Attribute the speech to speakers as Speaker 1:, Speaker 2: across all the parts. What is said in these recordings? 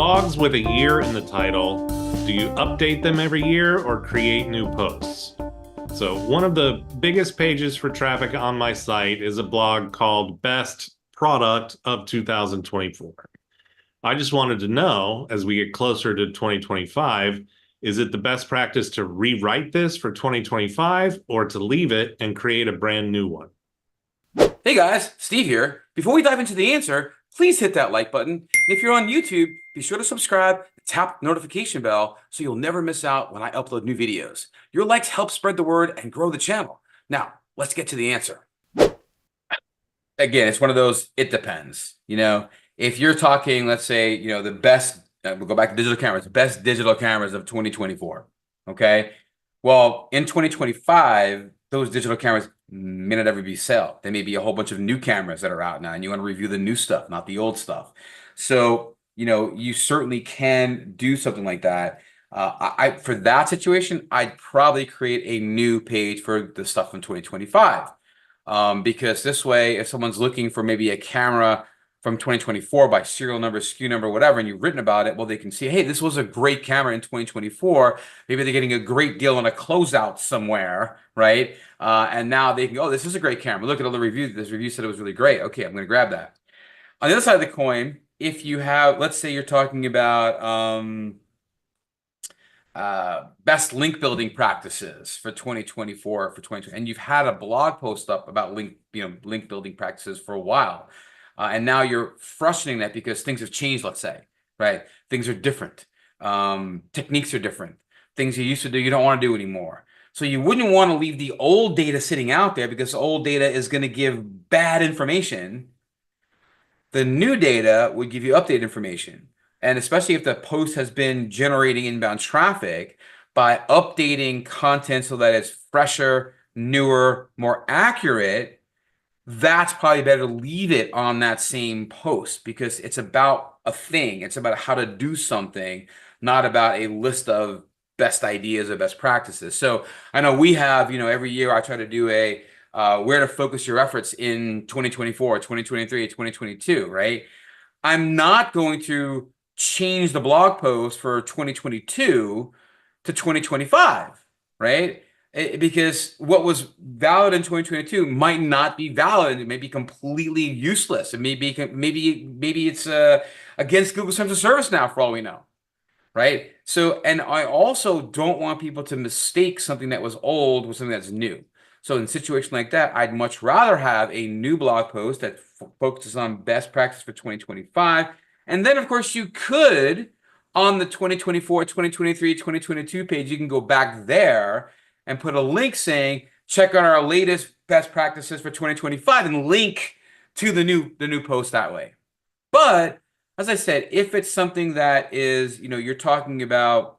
Speaker 1: blogs with a year in the title, do you update them every year or create new posts? So one of the biggest pages for traffic on my site is a blog called Best Product of 2024. I just wanted to know, as we get closer to 2025, is it the best practice to rewrite this for 2025 or to leave it and create a brand new one?
Speaker 2: Hey guys, Steve here. Before we dive into the answer, please hit that like button. And if you're on YouTube, be sure to subscribe, tap the notification bell so you'll never miss out when I upload new videos. Your likes help spread the word and grow the channel. Now, let's get to the answer. Again, it's one of those, it depends. If you're talking, let's say, the best, we'll go back to digital cameras, the best digital cameras of 2024. Okay. Well, in 2025, those digital cameras may not ever be sale. There may be a whole bunch of new cameras that are out now, and you want to review the new stuff, not the old stuff. So, you certainly can do something like that. For that situation, I'd probably create a new page for the stuff in 2025. Because this way, if someone's looking for maybe a camera from 2024 by serial number, SKU number, whatever, and you've written about it, well, they can see, hey, this was a great camera in 2024. Maybe they're getting a great deal on a closeout somewhere, right? And now they can go, oh, this is a great camera. Look at all the reviews. This review said it was really great. Okay, I'm going to grab that. On the other side of the coin, if you have, let's say you're talking about best link building practices for 2024 for 2020, and you've had a blog post up about link building practices for a while. And now you're frustrating that because things have changed, let's say, right? Things are different. Techniques are different. Things you used to do, you don't want to do anymore. So you wouldn't want to leave the old data sitting out there because old data is going to give bad information. The new data would give you updated information. And especially if the post has been generating inbound traffic, by updating content so that it's fresher, newer, more accurate, that's probably better to leave it on that same post because it's about a thing. It's about how to do something, not about a list of best ideas or best practices. So I know we have, every year I try to do a where to focus your efforts in 2024, 2023, 2022, right? I'm not going to change the blog post for 2022 to 2025, right? Because what was valid in 2022 might not be valid. It may be completely useless. It may be maybe it's against Google's terms of service now, for all we know, right? So, and I also don't want people to mistake something that was old with something that's new. So in a situation like that, I'd much rather have a new blog post that focuses on best practice for 2025. And then, of course, you could, on the 2024, 2023, 2022 page, you can go back there and put a link saying, check out our latest best practices for 2025 and link to the new post that way. But as I said, if it's something that is, you're talking about,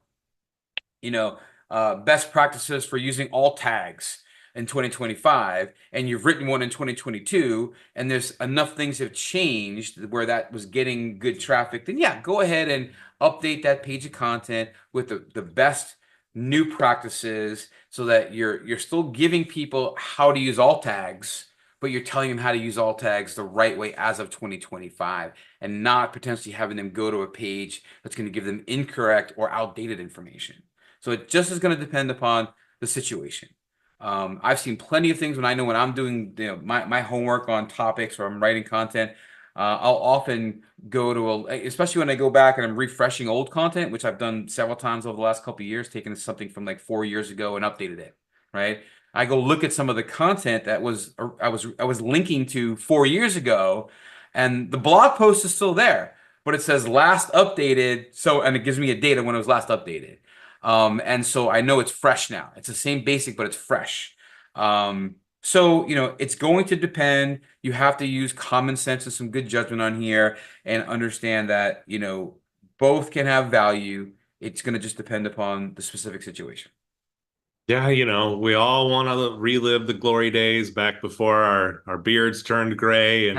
Speaker 2: best practices for using alt tags in 2025, and you've written one in 2022, and there's enough things have changed where that was getting good traffic, then yeah, go ahead and update that page of content with the best new practices so that you're still giving people how to use alt tags, but you're telling them how to use alt tags the right way as of 2025 and not potentially having them go to a page that's going to give them incorrect or outdated information. So it just is going to depend upon the situation. I've seen plenty of things when I'm doing my homework on topics or I'm writing content. I'll often go to especially when I go back and I'm refreshing old content, which I've done several times over the last couple of years, taken something from like 4 years ago and updated it, right? I go look at some of the content that I was linking to 4 years ago, and the blog post is still there, but it says last updated, and it gives me a date of when it was last updated. And so I know it's fresh now. It's the same basic, but it's fresh. So, it's going to depend. You have to use common sense and some good judgment on here and understand that, both can have value. It's going to just depend upon the specific situation.
Speaker 1: Yeah, we all want to relive the glory days back before our beards turned gray and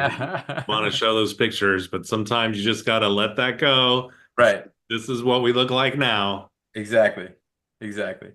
Speaker 1: want to show those pictures, but sometimes you just got to let that go.
Speaker 2: Right.
Speaker 1: This is what we look like now.
Speaker 2: Exactly. Exactly.